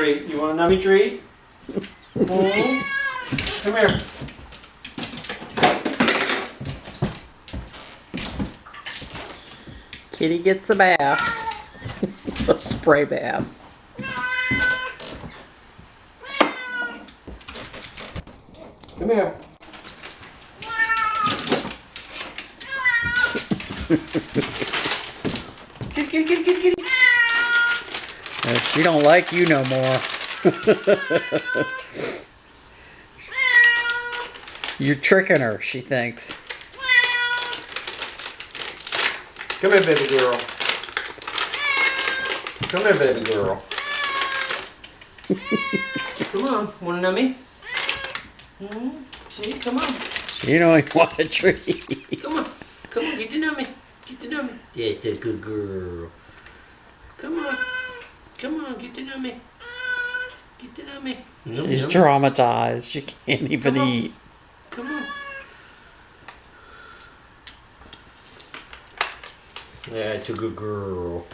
treat. You want a nummy treat? Mm. Come here. Kitty gets a bath. A spray bath. Come here. Kitty. She don't like you no more. You're tricking her, she thinks. Come here, baby girl. Come here, baby girl. Come on, want a nummy? See, come on. She don't even want a treat. Come on, get the nummy. Get the nummy. That's a good girl. Come on, get the nummy. Get the nummy. She's traumatized. She can't even eat. Come on. That's a good girl.